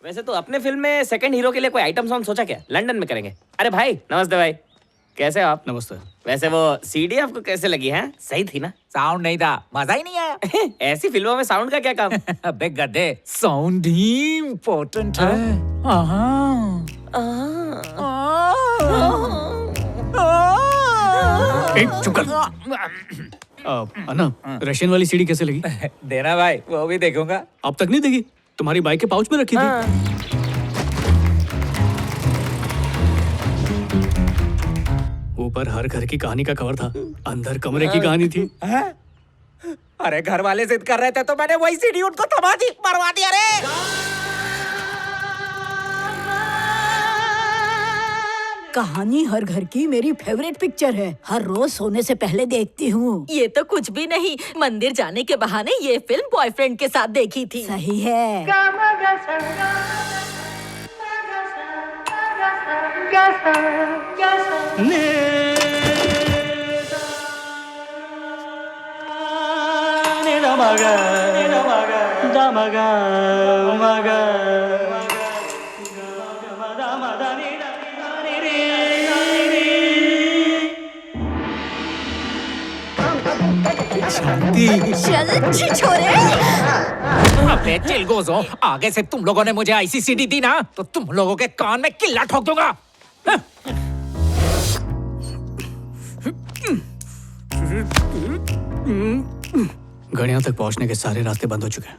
वैसे तो अपने फिल्म में सेकंड हीरो के लिए कोई आइटम सॉन्ग सोचा क्या? लंदन में करेंगे। अरे भाई नमस्ते भाई, कैसे हो आप? नमस्ते। वैसे वो सीडी आपको कैसे लगी है? सही थी ना? साउंड नहीं था, मजा ही नहीं आया। ऐसी फिल्मों में साउंड का क्या काम? अबे गधे, साउंड ही इम्पोर्टेंट है। चुप कर। अन्ना, रशियन वाली सीडी कैसे लगी? देना भाई, वो भी देखूंगा। अब तक नहीं देखी? तुम्हारी बाइक के पाउच में रखी थी। ऊपर हर घर की कहानी का कवर था, अंदर कमरे की कहानी थी। अरे घर वाले जिद कर रहे थे तो मैंने वही सीडी उनको थमा दी, मरवा दिया रे। कहानी हर घर की मेरी फेवरेट पिक्चर है, हर रोज सोने से पहले देखती हूँ। ये तो कुछ भी नहीं, मंदिर जाने के बहाने ये फिल्म बॉयफ्रेंड के साथ देखी थी। सही है। चल छिछोरे। अबे चिलगोज़ो, आगे से तुम लोगों ने मुझे ऐसी सीडी दी ना तो तुम लोगों के कान में किल्ला ठोक दूंगा। गणिया तक पहुंचने के सारे रास्ते बंद हो चुके हैं।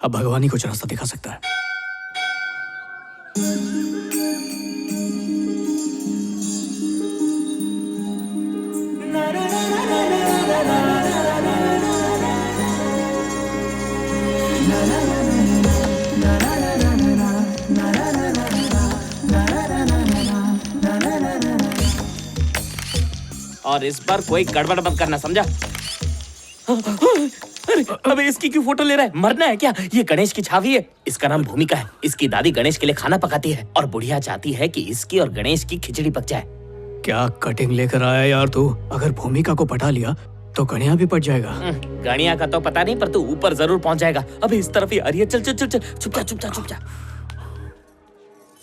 अब भगवान ही कुछ रास्ता दिखा सकता है। और इस बार कोई गड़बड़ मत करना, समझा? अरे अबे इसकी क्यों फोटो ले रहा है? मरना है क्या? ये गणेश की छावी है। इसका नाम भूमिका है। इसकी दादी गणेश के लिए खाना पकाती है और बुढ़िया चाहती है कि इसकी और गणेश की खिचड़ी पक जाए। क्या कटिंग लेकर आया यार तू? अगर भूमिका को पटा लिया तो गणिया भी पट जाएगा। गणिया का तो पता नहीं, पर तू ऊपर जरूर पहुंच जाएगा। अबे इस तरफ ही आ रही है। चल चल चल चल, चुप जा चुप जा चुप जा।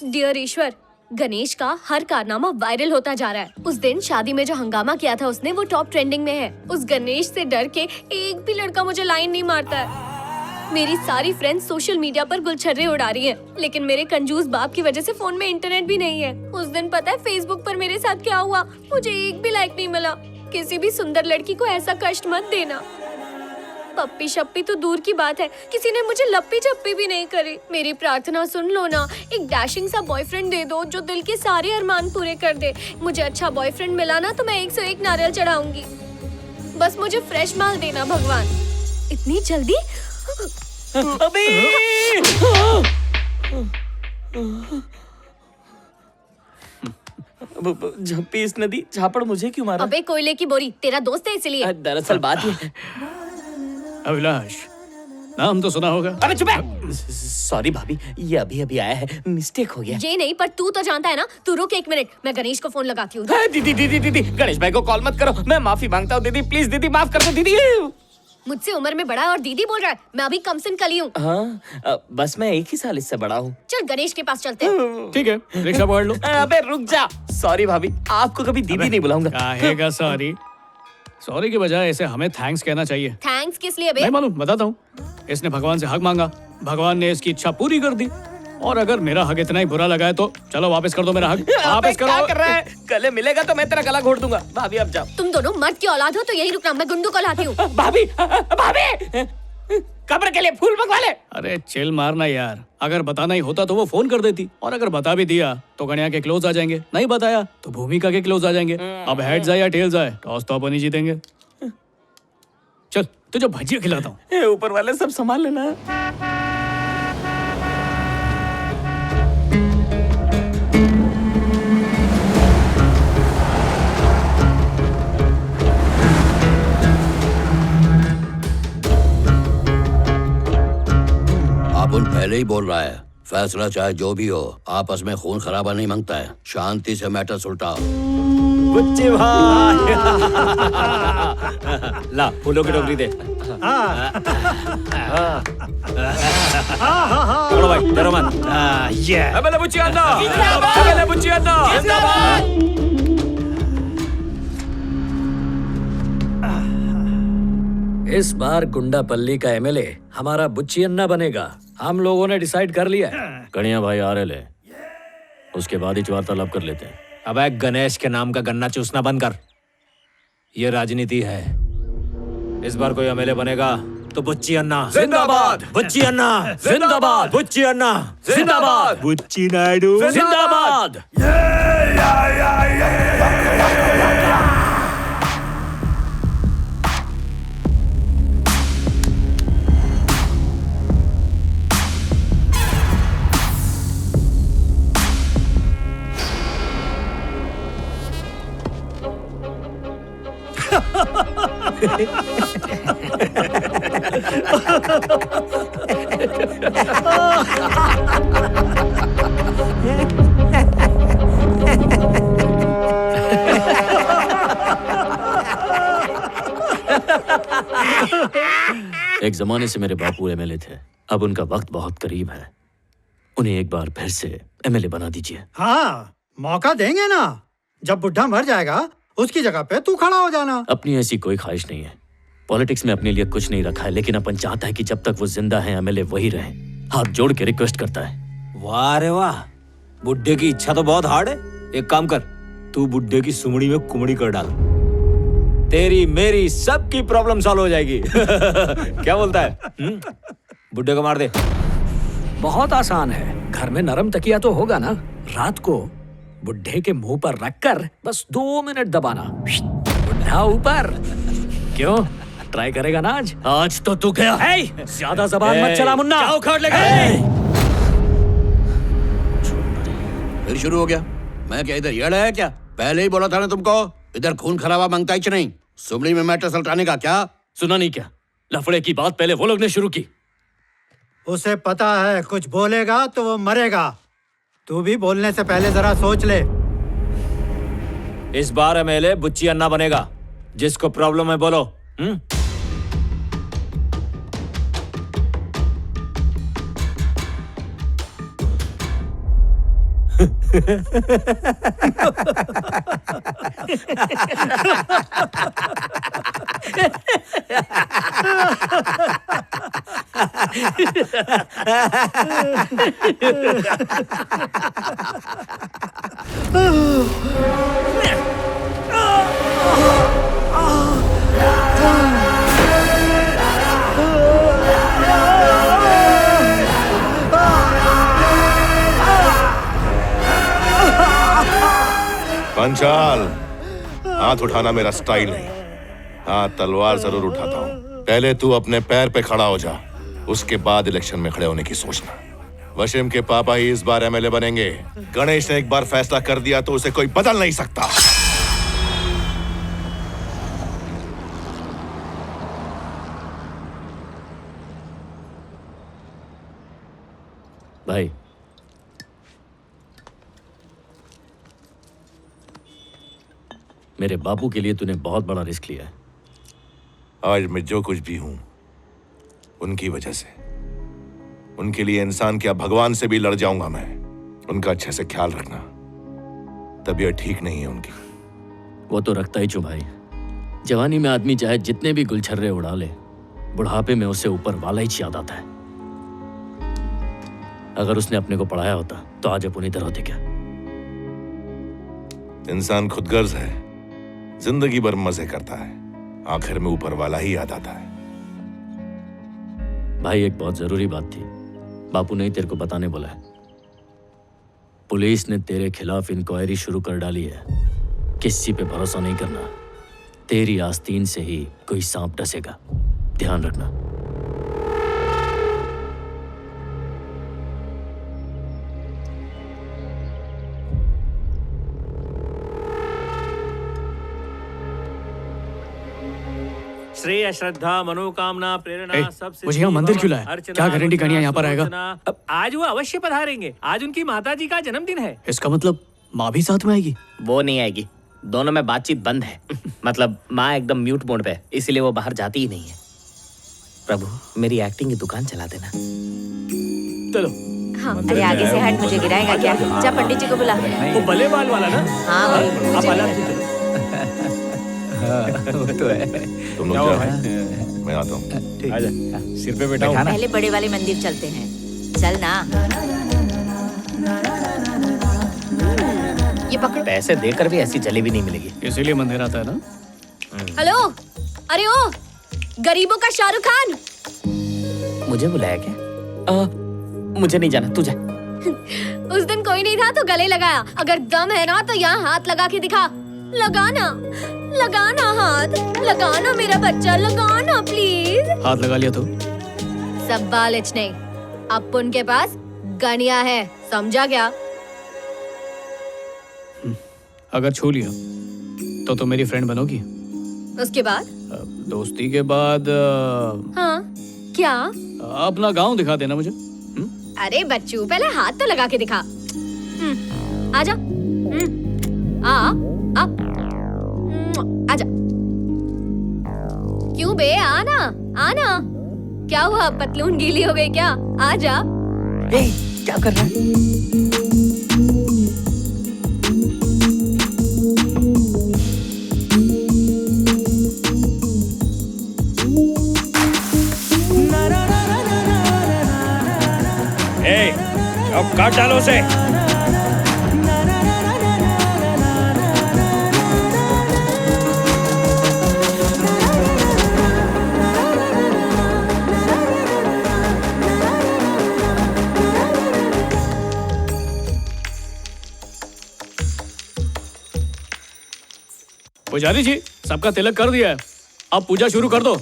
डियर ईश्वर, गणेश का हर कारनामा वायरल होता जा रहा है। उस दिन शादी में जो हंगामा किया था उसने, वो टॉप ट्रेंडिंग में है। उस गणेश से डर के एक भी लड़का मुझे लाइन नहीं मारता है। मेरी सारी फ्रेंड्स सोशल मीडिया पर गुलछर्रे उड़ा रही हैं, लेकिन मेरे कंजूस बाप की वजह से फोन में इंटरनेट भी नहीं है। उस दिन पता है फेसबुक पर मेरे साथ क्या हुआ? मुझे एक भी लाइक नहीं मिला। किसी भी सुंदर लड़की को ऐसा कष्ट मत देना। पप्पी शप्पी तो दूर की बात है, किसी ने मुझे लप्पी छप्पी भी नहीं करी। मेरी प्रार्थना सुन लो ना, एक डैशिंग सा बॉयफ्रेंड दे दो जो दिल के सारे अरमान पूरे कर दे। मुझे अच्छा बॉयफ्रेंड मिला ना तो मैं 101 नारियल चढ़ाऊंगी। बस मुझे फ्रेश माल देना भगवान। इतनी जल्दी? अबे झप्पी इस नदी, झापड़ मुझे क्यों मारा? अबे कोयले की बोरी, तेरा दोस्त है इसलिए। दरअसल बात ये है। अभिलाष, नाम तो सुना होगा। अबे चुप है। सॉरी भाभी, ये अभी अभी आया है, मिस्टेक हो गया। ये नहीं, पर तू तो जानता है ना। तू रुक 1 मिनट, मैं गणेश को फोन लगाती हूँ। दीदी दीदी दीदी, गणेश भाई को कॉल मत करो। मैं माफी मांगता हूँ दीदी, प्लीज दीदी माफ कर दो दीदी। मुझसे उम्र में बड़ा है और दीदी बोल रहा है। मैं अभी कम सिन कली हूँ। हाँ, बस मैं 1 ही साल इससे बड़ा हूँ। चल गणेश के पास चलते हैं। ठीक है, रिक्शा पकड़ लो। अबे रुक जा। सॉरी भाभी, आपको कभी दीदी नहीं बुलाऊंगा। काहेगा सॉरी? सॉरी की बजाय इसे हमें थैंक्स कहना चाहिए। थैंक्स किस लिए बे? नहीं मालूम, बताता हूँ। इसने भगवान से हक मांगा, भगवान ने इसकी इच्छा पूरी कर दी। और अगर मेरा हक इतना ही बुरा लगा है तो चलो वापस कर दो मेरा हक। वापस करो। क्या कर रहा है? गले मिलेगा तो मैं तेरा गला घोट दूंगा। भाभी अब जाओ। तुम दोनों मर्द की औलाद हो तो यही रुकना, मैं गुंडू को लाती हूँ। भाभी भाभी, कब्र के लिए फूल मंगवा ले। अरे चिल मारना यार, अगर बताना ही होता तो वो फोन कर देती, और अगर बता भी दिया तो गणिया के क्लोज आ जाएंगे, नहीं बताया तो भूमिका के क्लोज आ जाएंगे। अब हेड्स आए या टेल्स आए, टॉस तो अपन ही जीतेंगे। चल तुझे भजिया खिलाता हूँ। ऊपर वाले सब संभाल लेना। अपन पहले ही बोल रहा है, फैसला चाहे जो भी हो, आपस में खून खराबा नहीं मांगता है। शांति से मैटर सुलटाओ। बच्चे भाई ला फूलों की टोकरी दे। पकड़ो भाई, डरो मत। ये एमएलए बुच्ची अन्ना, एमएलए बुच्ची अन्ना इस बार गुंडापल्ली का एमएलए हमारा बुच्ची अन्ना बनेगा। हम लोगों ने डिसाइड कर लिया है। कणिया भाई आ रहे ले, उसके बाद ही वार्तालाप कर लेते हैं। अबे गणेश के नाम का गन्ना चूसना बंद कर। ये राजनीति है। इस बार कोई एमएलए बनेगा तो बुच्ची अन्ना जिंदाबाद, बुच्ची अन्ना जिंदाबाद, बुच्ची अन्ना जिंदाबाद, बुच्ची नायडू जिंदाबाद। एक जमाने से मेरे बापू एमएलए थे, अब उनका वक्त बहुत करीब है। उन्हें एक बार फिर से एमएलए बना दीजिए। हाँ, मौका देंगे ना। जब बुढ़ा मर जाएगा उसकी जगह पे तू खड़ा हो जाना। अपनी ऐसी कोई ख्वाहिश नहीं है। पॉलिटिक्स में अपने लिए कुछ नहीं रखा है, लेकिन अपन चाहता है कि जब तक वो जिंदा है एमएलए वही रहे। हाथ जोड़ के रिक्वेस्ट करता है। वाह रे वाह, बुड्ढे की इच्छा तो बहुत हार्ड है। एक काम कर, तू बुड्ढे की सुमड़ी में कुमड़ी कर डाल, तेरी मेरी सबकी प्रॉब्लम सॉल्व हो जाएगी। क्या बोलता है? बुड्ढे को मार दे। बहुत आसान है। घर में नरम तकिया तो होगा ना। रात को बुड्ढे के मुंह पर रखकर बस 2 मिनट दबाना, बुड्ढा ऊपर। क्यों, ट्राई करेगा ना आज? आज तो तू गया। ज्यादा जबान मत चला मुन्ना। क्या उखाड़ लेगा? फिर शुरू हो गया। मैं क्या इधर येड़ा है क्या? पहले ही बोला था ना तुमको, इधर खून खराबा मांगता ही नहीं। सुमड़ी में मैटर सलटाने का क्या? सुना नहीं क्या? लफड़े की बात पहले वो लोग ने शुरू की। उसे पता है कुछ बोलेगा तो वो मरेगा। तू भी बोलने से पहले जरा सोच ले। इस बार एमएलए बुच्ची अन्ना बनेगा। जिसको प्रॉब्लम है बोलो। पंचाल, हाथ उठाना मेरा स्टाइल नहीं। हाँ, तलवार जरूर उठाता हूँ। पहले तू अपने पैर पे खड़ा हो जा, उसके बाद इलेक्शन में खड़े होने की सोचना। वशीम के पापा ही इस बार एमएलए बनेंगे। गणेश ने एक बार फैसला कर दिया तो उसे कोई बदल नहीं सकता। भाई, मेरे बापू के लिए तूने बहुत बड़ा रिस्क लिया है। आज मैं जो कुछ भी हूं उनकी वजह से। उनके लिए इंसान क्या भगवान से भी लड़ जाऊंगा मैं। उनका अच्छे से ख्याल रखना। तबीयत ठीक नहीं है उनकी। वो तो रखता ही चुप भाई। जवानी में आदमी चाहे जितने भी गुलछर्रे उड़ा ले, बुढ़ापे में उसे ऊपर वाला ही याद आता है। अगर उसने अपने को पढ़ाया होता तो आज अपन इधर होते क्या? इंसान खुदगर्ज है, जिंदगी भर मजे करता है, आखिर में ऊपर वाला ही याद आता है। भाई, एक बहुत जरूरी बात थी, बापू ने ही तेरे को बताने बोला है। पुलिस ने तेरे खिलाफ इंक्वायरी शुरू कर डाली है। किसी पे भरोसा नहीं करना। तेरी आस्तीन से ही कोई सांप डसेगा, ध्यान रखना। श्रेय, श्रद्धा, मनोकामना, प्रेरणा सब से मुझे यहाँ मंदिर क्यों लाया? क्या गारंटी कहानियां यहाँ पर आएगा? आज वो अवश्य पधारेंगे। आज उनकी माताजी का जन्मदिन है। इसका मतलब माँ भी साथ में आएगी? वो नहीं आएगी, दोनों में बातचीत बंद है। मतलब माँ एकदम म्यूट मोड पे है, इसीलिए वो बाहर जाती ही नहीं है। प्रभु मेरी एक्टिंग की दुकान चला देना। चलो। हाँ, अरे आगे से हट, मुझे गिराएगा क्या? जा पंडित जी को बुला। वो भले बाल वाला ना? हाँ वही। आप आराम से चलो। वो तो है। तुम लोग जाओ, मैं आता हूँ। आजा, सिर पे बैठा हूँ। पहले बड़े वाले मंदिर चलते हैं, चल ना। ये पकड़। पैसे देकर भी ऐसी जलेबी नहीं मिलेगी। इसीलिए मंदिर आता है ना? हेलो, अरे ओ गरीबों का शाहरुख खान। मुझे बुलाया क्या? मुझे नहीं जाना, तू जा। उस दिन कोई नहीं था तो गले लगाया। अगर दम है ना तो यहाँ हाथ लगा के दिखा। लगाना, लगाना हाथ, लगाना मेरा बच्चा, लगाना प्लीज। हाथ लगा लिया तो? सब बालिच नहीं, अब उनके पास गनिया है, समझा क्या? अगर छू लिया तो मेरी फ्रेंड बनोगी? उसके बाद? दोस्ती के बाद हाँ क्या? अपना गांव दिखा देना मुझे। अरे बच्चू पहले हाथ तो लगा के दिखा। आजा। आजा। क्यों बे, आना आना। क्या हुआ, पतलून गीली हो गई क्या? आजा। क्या कर रहा है? अब काट डालो उसे। पुजारी जी, सबका तिलक कर दिया है, अब पूजा शुरू कर दो।